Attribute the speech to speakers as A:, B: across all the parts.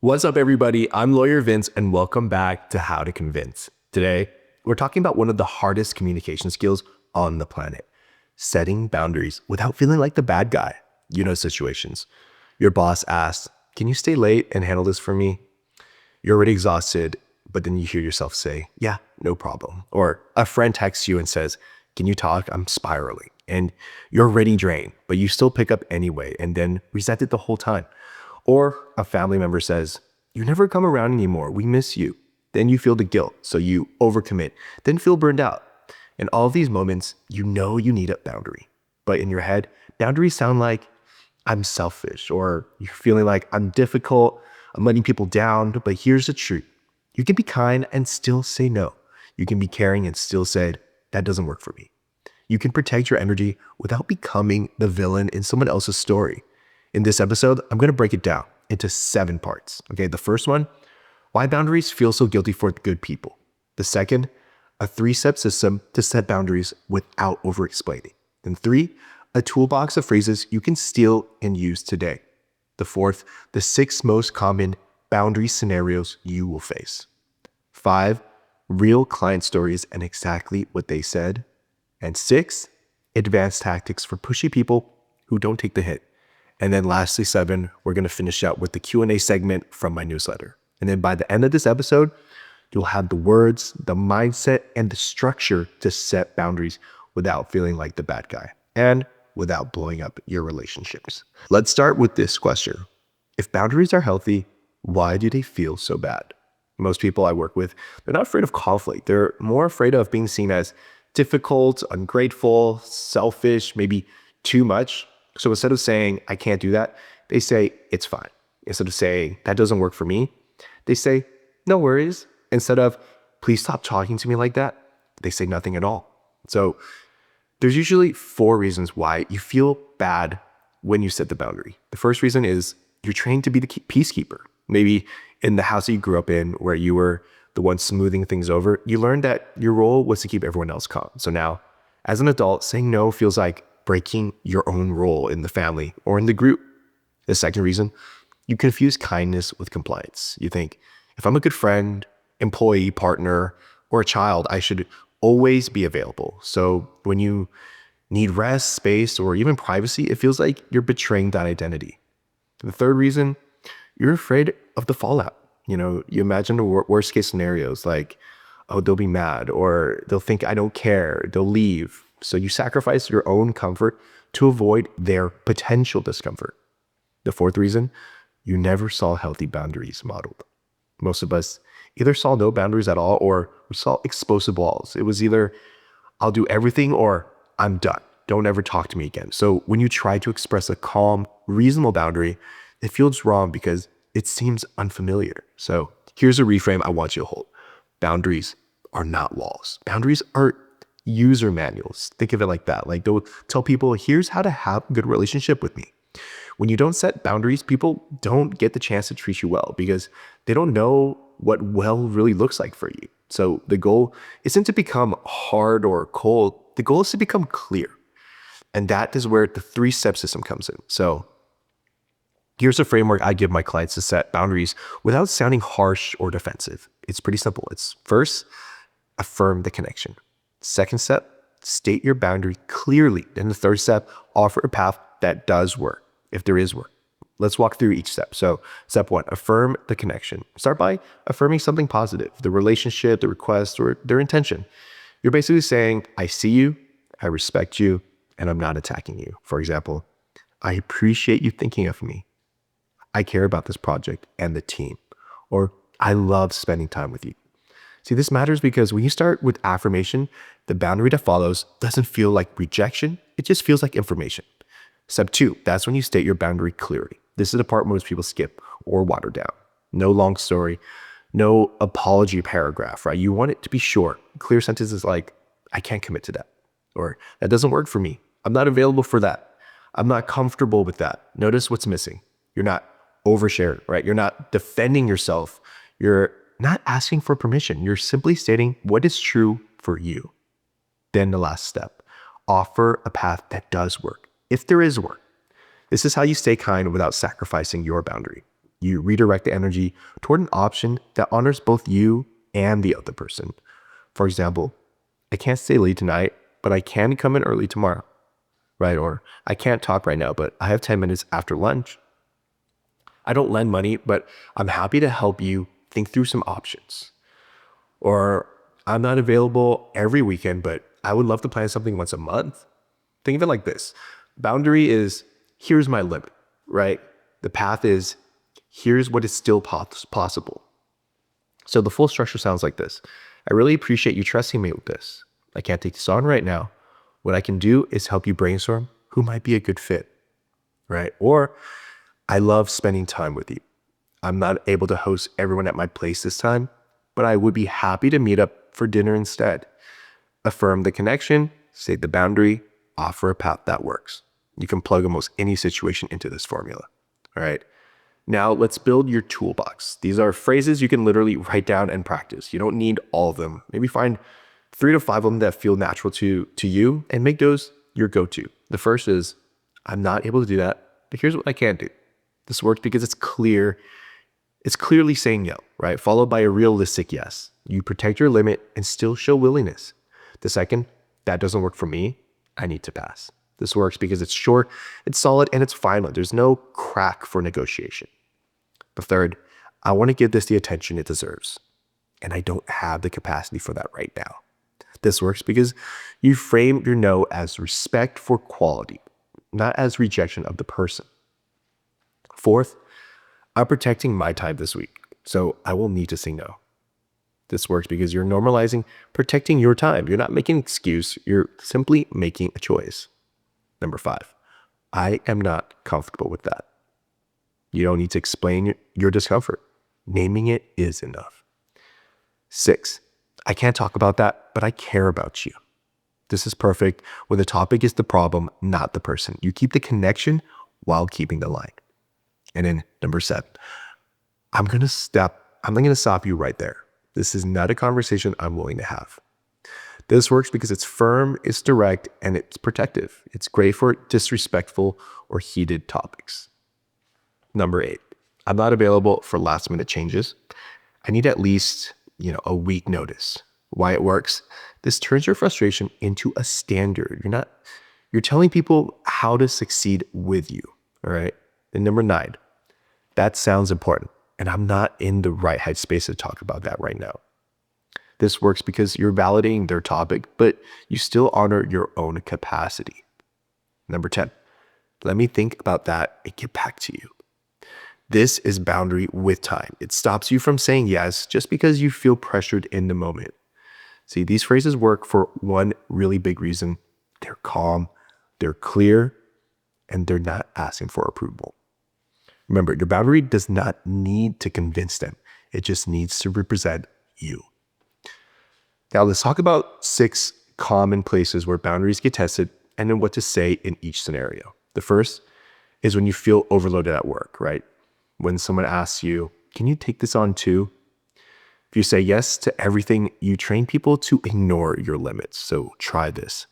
A: What's up, everybody? I'm Lawyer Vince, and welcome back to How to Convince. Today, we're talking about one of the hardest communication skills on the planet, setting boundaries without feeling like the bad guy. You know, situations. Your boss asks, "Can you stay late and handle this for me?" You're already exhausted, but then you hear yourself say, "Yeah, no problem." Or a friend texts you and says, "Can you talk? I'm spiraling." And you're already drained, but you still pick up anyway and then resent it the whole time. Or a family member says, "You never come around anymore. We miss you." Then you feel the guilt, so you overcommit, then feel burned out. In all of these moments, you know you need a boundary. But in your head, boundaries sound like, "I'm selfish," or you're feeling like, "I'm difficult, I'm letting people down." But here's the truth. You can be kind and still say no. You can be caring and still say, "That doesn't work for me." You can protect your energy without becoming the villain in someone else's story. In this episode, I'm going to break it down into 7 parts. Okay, the first one, why boundaries feel so guilty for good people. The second, a 3-step system to set boundaries without over-explaining. And 3, a toolbox of phrases you can steal and use today. The fourth, the 6 most common boundary scenarios you will face. 5, real client stories and exactly what they said. And 6, advanced tactics for pushy people who don't take the hit. And then lastly, 7, we're going to finish out with the Q&A segment from my newsletter. And then by the end of this episode, you'll have the words, the mindset, and the structure to set boundaries without feeling like the bad guy and without blowing up your relationships. Let's start with this question. If boundaries are healthy, why do they feel so bad? Most people I work with, they're not afraid of conflict. They're more afraid of being seen as difficult, ungrateful, selfish, maybe too much. So instead of saying, "I can't do that," they say, "It's fine." Instead of saying, "That doesn't work for me," they say, "No worries." Instead of, "Please stop talking to me like that," they say nothing at all. So there's usually 4 reasons why you feel bad when you set the boundary. The first reason is you're trained to be the peacekeeper. Maybe in the house that you grew up in where you were the one smoothing things over, you learned that your role was to keep everyone else calm. So now, as an adult, saying no feels like breaking your own role in the family or in the group. The second reason, you confuse kindness with compliance. You think, if I'm a good friend, employee, partner, or a child, I should always be available. So when you need rest, space, or even privacy, it feels like you're betraying that identity. The third reason, you're afraid of the fallout. You imagine the worst case scenarios like, "Oh, they'll be mad," or "They'll think I don't care, they'll leave." So you sacrifice your own comfort to avoid their potential discomfort. The fourth reason, you never saw healthy boundaries modeled. Most of us either saw no boundaries at all or we saw explosive walls. It was either, "I'll do everything," or "I'm done. Don't ever talk to me again." So when you try to express a calm, reasonable boundary, it feels wrong because it seems unfamiliar. So here's a reframe I want you to hold. Boundaries are not walls. Boundaries are user manuals. Think of it like that. Like, they'll tell people, "Here's how to have a good relationship with me." When you don't set boundaries, people don't get the chance to treat you well because they don't know what well really looks like for you. So the goal isn't to become hard or cold. The goal is to become clear. And that is where the 3-step system comes in. So here's a framework I give my clients to set boundaries without sounding harsh or defensive. It's pretty simple. It's first, affirm the connection. Second step, state your boundary clearly. Then the third step, offer a path that does work, if there is work. Let's walk through each step. So step 1, affirm the connection. Start by affirming something positive, the relationship, the request, or their intention. You're basically saying, "I see you, I respect you, and I'm not attacking you." For example, "I appreciate you thinking of me. I care about this project and the team." Or, "I love spending time with you." See, this matters because when you start with affirmation, the boundary that follows doesn't feel like rejection. It just feels like information. Step 2, that's when you state your boundary clearly. This is the part most people skip or water down. No long story, no apology paragraph, right? You want it to be short. Clear sentences like, "I can't commit to that," or "That doesn't work for me. I'm not available for that. I'm not comfortable with that." Notice what's missing. You're not oversharing, right? You're not defending yourself. You're not asking for permission. You're simply stating what is true for you. Then the last step, offer a path that does work, if there is work. This is how you stay kind without sacrificing your boundary. You redirect the energy toward an option that honors both you and the other person. For example, I can't stay late tonight, but I can come in early tomorrow, right? Or I can't talk right now, but I have 10 minutes after lunch. I don't lend money, but I'm happy to help you think through some options. Or I'm not available every weekend, but I would love to plan something once a month. Think of it like this. Boundary is, here's my limit, right? The path is, here's what is still possible. So the full structure sounds like this. I really appreciate you trusting me with this. I can't take this on right now. What I can do is help you brainstorm who might be a good fit, right? Or I love spending time with you. I'm not able to host everyone at my place this time, but I would be happy to meet up for dinner instead. Affirm the connection, state the boundary, offer a path that works. You can plug almost any situation into this formula. All right. Now let's build your toolbox. These are phrases you can literally write down and practice. You don't need all of them. Maybe find 3 to 5 of them that feel natural to you and make those your go-to. The first is, I'm not able to do that, but here's what I can do. This works because it's clear. It's clearly saying no, right? Followed by a realistic yes. You protect your limit and still show willingness. The second, that doesn't work for me. I need to pass. This works because it's short, it's solid, and it's final. There's no crack for negotiation. The third, I want to give this the attention it deserves, and I don't have the capacity for that right now. This works because you frame your no as respect for quality, not as rejection of the person. Fourth, I'm protecting my time this week, so I will need to say no. This works because you're normalizing protecting your time. You're not making an excuse, you're simply making a choice. Number 5, I am not comfortable with that. You don't need to explain your discomfort. Naming it is enough. 6, I can't talk about that, but I care about you. This is perfect when the topic is the problem, not the person. You keep the connection while keeping the line. And then number 7, I'm going to stop you right there. This is not a conversation I'm willing to have. This works because it's firm, it's direct, and it's protective. It's great for disrespectful or heated topics. Number 8, I'm not available for last minute changes. I need at least, a week notice. Why it works? This turns your frustration into a standard. You're telling people how to succeed with you. All right. And number 9, that sounds important. And I'm not in the right headspace to talk about that right now. This works because you're validating their topic, but you still honor your own capacity. Number 10, let me think about that and get back to you. This is boundary with time. It stops you from saying yes just because you feel pressured in the moment. See, these phrases work for one really big reason. They're calm, they're clear, and they're not asking for approval. Remember, your boundary does not need to convince them. It just needs to represent you. Now let's talk about 6 common places where boundaries get tested and then what to say in each scenario. The first is when you feel overloaded at work, right? When someone asks you, can you take this on too? If you say yes to everything, you train people to ignore your limits. So try this.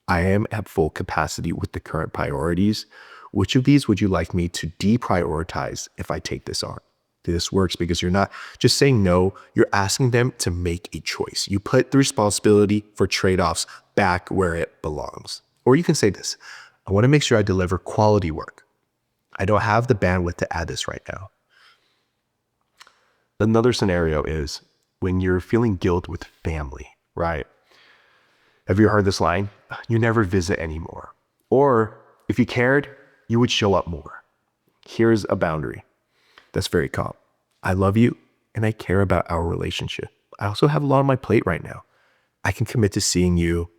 A: I am at full capacity with the current priorities. Which of these would you like me to deprioritize if I take this on? This works because you're not just saying no, you're asking them to make a choice. You put the responsibility for trade-offs back where it belongs. Or you can say this, I want to make sure I deliver quality work. I don't have the bandwidth to add this right now. Another scenario is when you're feeling guilt with family, right? Have you heard this line? You never visit anymore. Or if you cared, you would show up more. Here's a boundary that's very calm. I love you and I care about our relationship. I also have a lot on my plate right now. I can commit to seeing you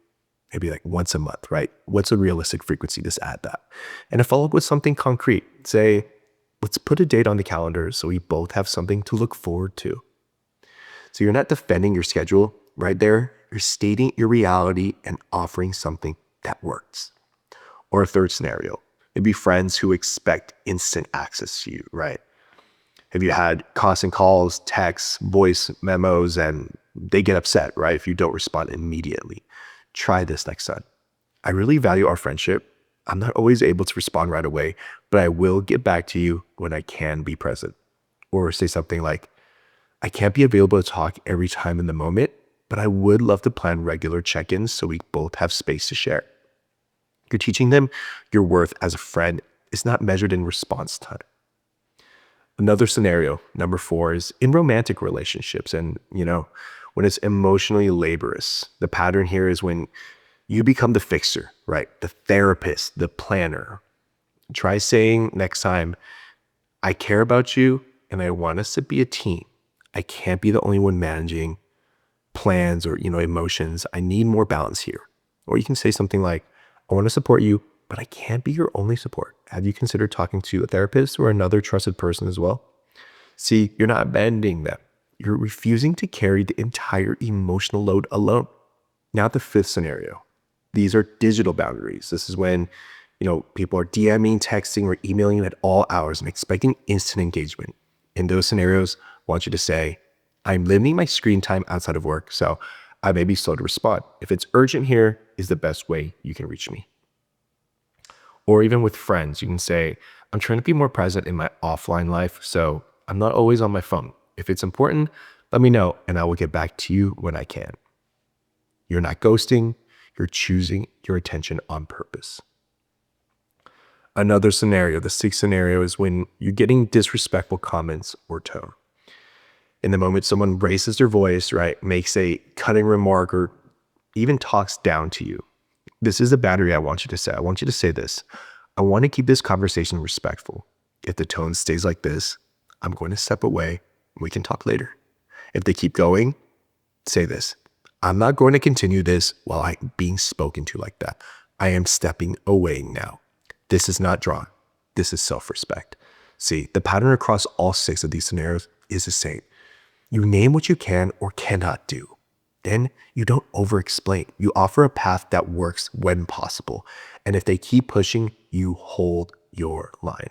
A: maybe like once a month, right? What's a realistic frequency? Just add that. And follow up with something concrete. Say, let's put a date on the calendar so we both have something to look forward to. So you're not defending your schedule right there. You're stating your reality and offering something that works. Or a third scenario, maybe friends who expect instant access to you, right? Have you had constant calls, texts, voice memos, and they get upset, right? If you don't respond immediately. Try this next time. I really value our friendship, I'm not always able to respond right away, but I will get back to you when I can be present. Or say something like, I can't be available to talk every time in the moment, but I would love to plan regular check-ins so we both have space to share. You're teaching them your worth as a friend is not measured in response time. Another scenario, number 4, is in romantic relationships. And, when it's emotionally laborious, the pattern here is when you become the fixer, right? The therapist, the planner. Try saying next time, I care about you and I want us to be a team. I can't be the only one managing plans or, emotions. I need more balance here. Or you can say something like, I want to support you, but I can't be your only support. Have you considered talking to a therapist or another trusted person as well? See, you're not abandoning them. You're refusing to carry the entire emotional load alone. Now, the 5th scenario. These are digital boundaries. This is when, people are DMing, texting, or emailing at all hours and expecting instant engagement. In those scenarios, I want you to say, I'm limiting my screen time outside of work, so I may be slow to respond. If it's urgent, here is the best way you can reach me. Or even with friends, you can say, I'm trying to be more present in my offline life, so I'm not always on my phone. If it's important, let me know and I will get back to you when I can. You're not ghosting, you're choosing your attention on purpose. Another scenario, the 6th scenario, is when you're getting disrespectful comments or tone. In the moment someone raises their voice, right, makes a cutting remark or even talks down to you, this is a boundary I want you to set. I want you to say this. I want to keep this conversation respectful. If the tone stays like this, I'm going to step away. We can talk later. If they keep going, say this. I'm not going to continue this while I'm being spoken to like that. I am stepping away now. This is not drama. This is self-respect. See, the pattern across all 6 of these scenarios is the same. You name what you can or cannot do. Then you don't over-explain. You offer a path that works when possible. And if they keep pushing, you hold your line.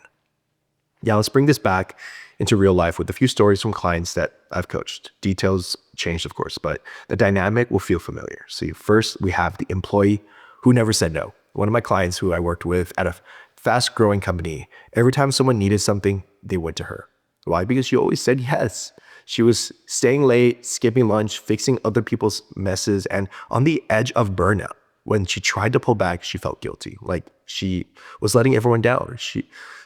A: Yeah, let's bring this back into real life with a few stories from clients that I've coached. Details changed, of course, but the dynamic will feel familiar. See, first, we have the employee who never said no. One of my clients who I worked with at a fast-growing company, every time someone needed something, they went to her. Why? Because she always said yes. She was staying late, skipping lunch, fixing other people's messes, and on the edge of burnout. When she tried to pull back, she felt guilty, like she was letting everyone down.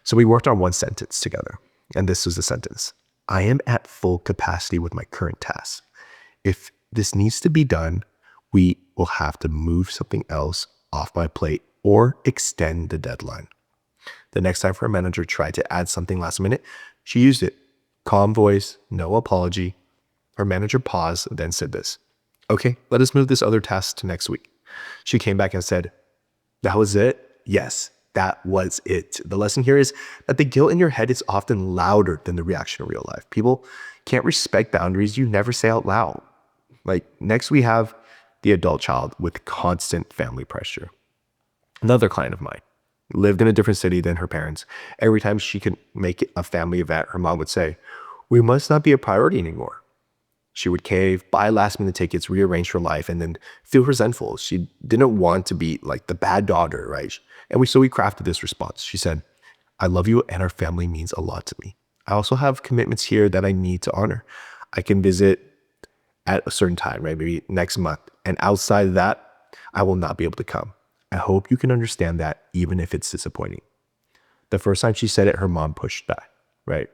A: So we worked on one sentence together, and this was the sentence. I am at full capacity with my current tasks. If this needs to be done, we will have to move something else off my plate or extend the deadline. The next time her manager tried to add something last minute, she used it. Calm voice, no apology. Her manager paused, then said this. Okay, let us move this other task to next week. She came back and said, that was it? Yes, that was it. The lesson here is that the guilt in your head is often louder than the reaction in real life. People can't respect boundaries you never say out loud. Like next we have the adult child with constant family pressure. Another client of mine lived in a different city than her parents. Every time she could make a family event, her mom would say, we must not be a priority anymore. She would cave, buy last minute tickets, rearrange her life, and then feel resentful. She didn't want to be like the bad daughter, right? So we crafted this response. She said, I love you and our family means a lot to me. I also have commitments here that I need to honor. I can visit at a certain time, right? Maybe next month. And outside of that, I will not be able to come. I hope you can understand that even if it's disappointing. The first time she said it, her mom pushed back, right?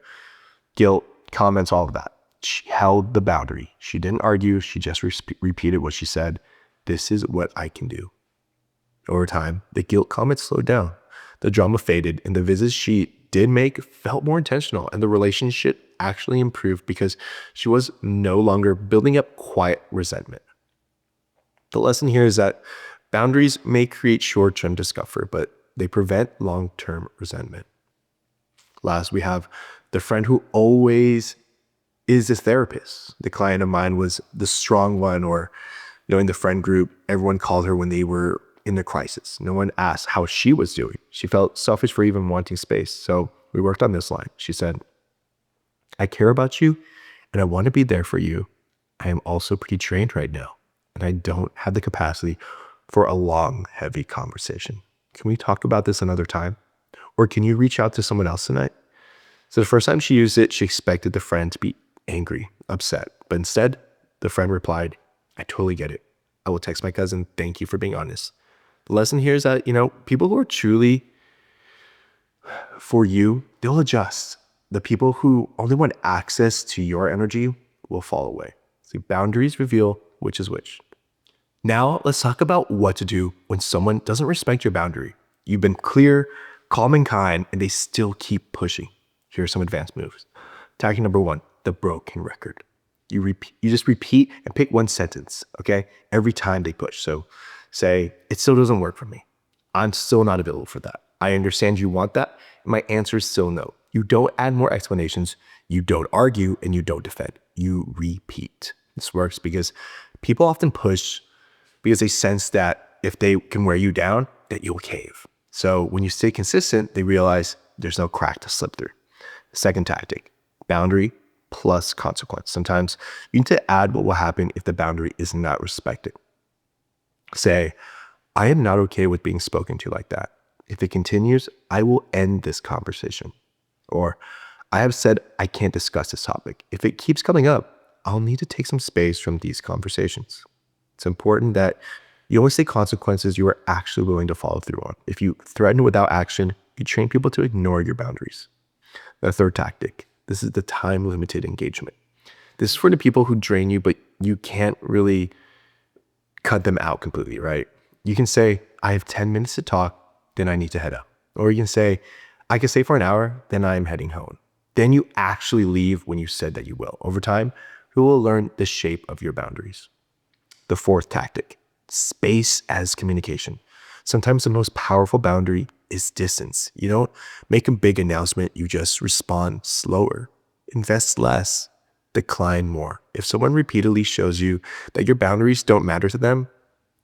A: Guilt, comments, all of that. She held the boundary. She didn't argue. She just repeated what she said. This is what I can do. Over time, the guilt comments slowed down. The drama faded and the visits she did make felt more intentional, and the relationship actually improved because she was no longer building up quiet resentment. The lesson here is that boundaries may create short-term discomfort, but they prevent long-term resentment. Last, we have the friend who always is this therapist. The client of mine was the strong one, or in the friend group, everyone called her when they were in the crisis. No one asked how she was doing. She felt selfish for even wanting space. So we worked on this line. She said, I care about you and I want to be there for you. I am also pretty drained right now and I don't have the capacity for a long, heavy conversation. Can we talk about this another time? Or can you reach out to someone else tonight? So the first time she used it, she expected the friend to be angry, upset. But instead, the friend replied, I totally get it. I will text my cousin. Thank you for being honest. The lesson here is that, people who are truly for you, they'll adjust. The people who only want access to your energy will fall away. See, boundaries reveal which is which. Now, let's talk about what to do when someone doesn't respect your boundary. You've been clear, calm, and kind, and they still keep pushing. Here are some advanced moves. Tactic number 1, the broken record. You just repeat and pick one sentence, okay? Every time they push. So say, it still doesn't work for me. I'm still not available for that. I understand you want that. My answer is still no. You don't add more explanations. You don't argue, and you don't defend. You repeat. This works because people often push because they sense that if they can wear you down, that you'll cave. So when you stay consistent, they realize there's no crack to slip through. Second tactic, boundary plus consequence. Sometimes you need to add what will happen if the boundary is not respected. Say, I am not okay with being spoken to like that. If it continues, I will end this conversation. Or, I have said I can't discuss this topic. If it keeps coming up, I'll need to take some space from these conversations. It's important that you only say consequences you are actually willing to follow through on. If you threaten without action, you train people to ignore your boundaries. The third tactic, this is the time-limited engagement. This is for the people who drain you, but you can't really cut them out completely, right? You can say, I have 10 minutes to talk, then I need to head out. Or you can say, I can stay for an hour, then I'm heading home. Then you actually leave when you said that you will. Over time, you will learn the shape of your boundaries. The fourth tactic, space as communication. Sometimes the most powerful boundary is distance. You don't make a big announcement, you just respond slower, invest less, decline more. If someone repeatedly shows you that your boundaries don't matter to them,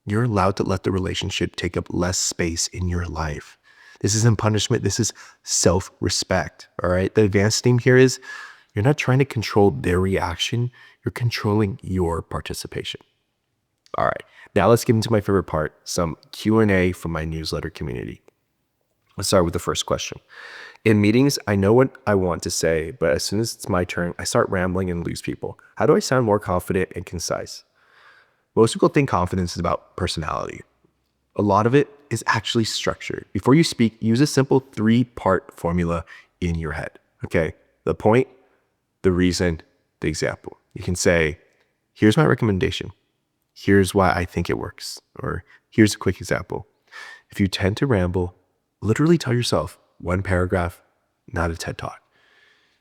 A: you're allowed to let the relationship take up less space in your life. This isn't punishment, this is self-respect, all right? The advanced theme here is you're not trying to control their reaction, you're controlling your participation. All right, now let's get into my favorite part, some Q&A from my newsletter community. Let's start with the first question. In meetings, I know what I want to say, but as soon as it's my turn, I start rambling and lose people. How do I sound more confident and concise? Most people think confidence is about personality. A lot of it is actually structured. Before you speak, use a simple 3-part formula in your head. Okay, the point, the reason, the example. You can say, here's my recommendation. Here's why I think it works. Or here's a quick example. If you tend to ramble, literally tell yourself 1 paragraph, not a TED Talk.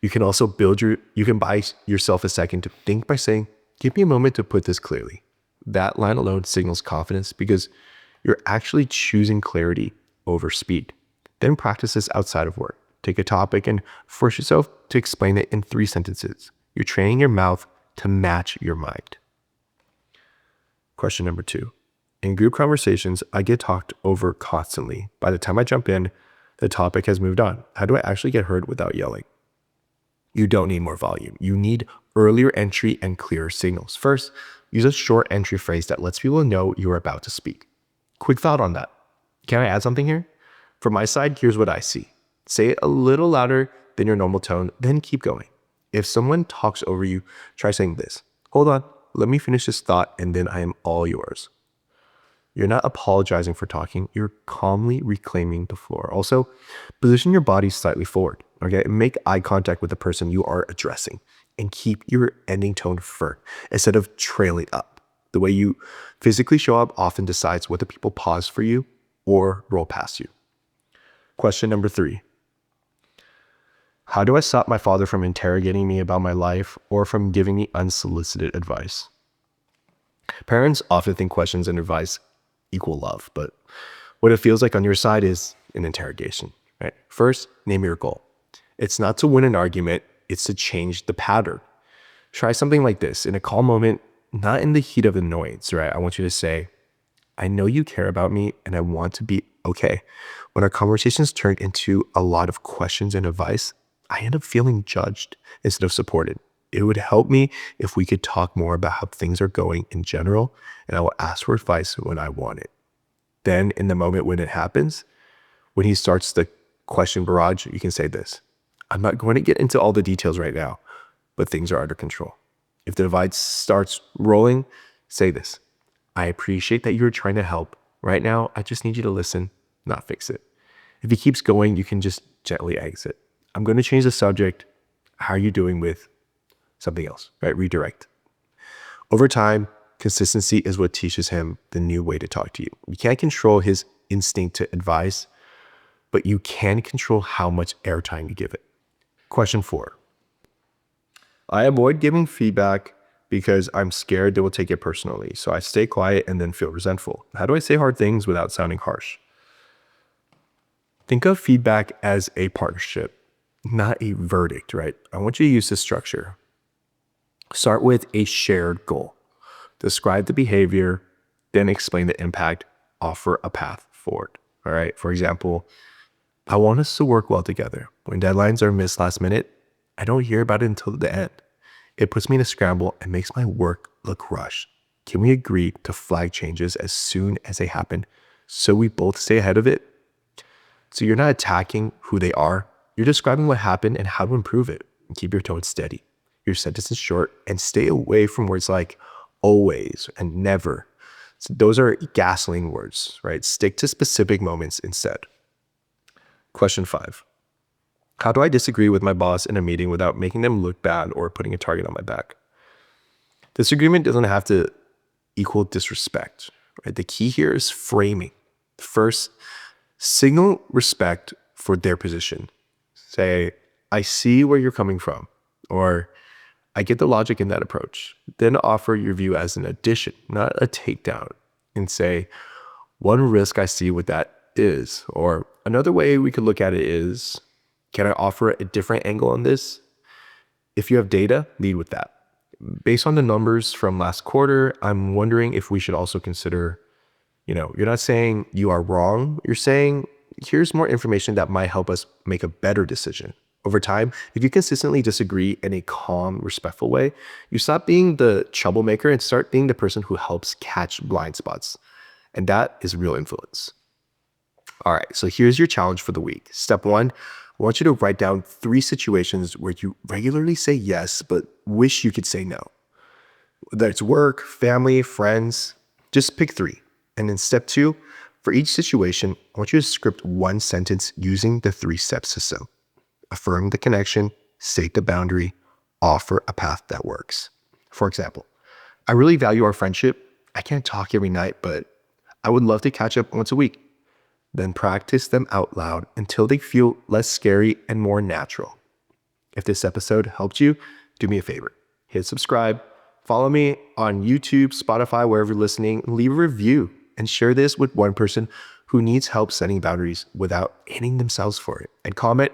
A: You can also you can buy yourself a second to think by saying, give me a moment to put this clearly. That line alone signals confidence because you're actually choosing clarity over speed. Then practice this outside of work. Take a topic and force yourself to explain it in 3 sentences. You're training your mouth to match your mind. Question number 2. In group conversations, I get talked over constantly. By the time I jump in, the topic has moved on. How do I actually get heard without yelling? You don't need more volume. You need earlier entry and clearer signals. First, use a short entry phrase that lets people know you're about to speak. Quick thought on that. Can I add something here? From my side, here's what I see. Say it a little louder than your normal tone, then keep going. If someone talks over you, try saying this. Hold on, let me finish this thought and then I am all yours. You're not apologizing for talking, you're calmly reclaiming the floor. Also, position your body slightly forward, okay? Make eye contact with the person you are addressing and keep your ending tone firm instead of trailing up. The way you physically show up often decides whether people pause for you or roll past you. Question number 3. How do I stop my father from interrogating me about my life or from giving me unsolicited advice? Parents often think questions and advice equal love, but what it feels like on your side is an interrogation, right? First, name your goal. It's not to win an argument, it's to change the pattern. Try something like this in a calm moment, not in the heat of annoyance, right? I want you to say, I know you care about me and I want to be okay. When our conversations turn into a lot of questions and advice, I end up feeling judged instead of supported. It would help me if we could talk more about how things are going in general, and I will ask for advice when I want it. Then in the moment when it happens, When he starts the question barrage, you can say this: I'm not going to get into all the details right now, but things are under control. If the divide starts rolling, say this: I appreciate that you're trying to help. Right now, I just need you to listen, not fix it. If he keeps going, you can just gently exit. I'm going to change the subject. How are you doing with something else, right? Redirect. Over time, consistency is what teaches him the new way to talk to you. You can't control his instinct to advise, but you can control how much airtime you give it. Question 4. I avoid giving feedback because I'm scared they will take it personally. So I stay quiet and then feel resentful. How do I say hard things without sounding harsh? Think of feedback as a partnership, not a verdict, right? I want you to use this structure. Start with a shared goal. Describe the behavior, then explain the impact, offer a path forward. All right. For example, I want us to work well together. When deadlines are missed last minute, I don't hear about it until the end. It puts me in a scramble and makes my work look rushed. Can we agree to flag changes as soon as they happen so we both stay ahead of it? So you're not attacking who they are. You're describing what happened and how to improve it. And keep your tone steady. Your sentences short and stay away from words like always and never. So those are gasoline words, right? Stick to specific moments instead. Question 5. How do I disagree with my boss in a meeting without making them look bad or putting a target on my back? Disagreement doesn't have to equal disrespect, right? The key here is framing. First, signal respect for their position. Say, I see where you're coming from, or I get the logic in that approach. Then offer your view as an addition, not a takedown, and say, one risk I see with that is, or another way we could look at it is, can I offer a different angle on this? If you have data, lead with that. Based on the numbers from last quarter, I'm wondering if we should also consider, you're not saying you are wrong. You're saying, here's more information that might help us make a better decision. Over time, if you consistently disagree in a calm, respectful way, you stop being the troublemaker and start being the person who helps catch blind spots. And that is real influence. All right, so here's your challenge for the week. Step 1, I want you to write down 3 situations where you regularly say yes, but wish you could say no. Whether it's work, family, friends, just pick 3. And then step 2, for each situation, I want you to script 1 sentence using the 3 steps to so. Affirm the connection, state the boundary, offer a path that works. For example, I really value our friendship. I can't talk every night, but I would love to catch up once a week. Then practice them out loud until they feel less scary and more natural. If this episode helped you, do me a favor. Hit subscribe, follow me on YouTube, Spotify, wherever you're listening, leave a review, and share this with one person who needs help setting boundaries without hitting themselves for it. And comment,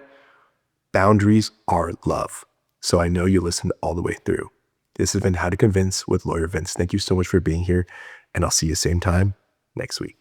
A: boundaries are love. So I know you listened all the way through. This has been How to Convince with Lawyer Vince. Thank you so much for being here, and I'll see you same time next week.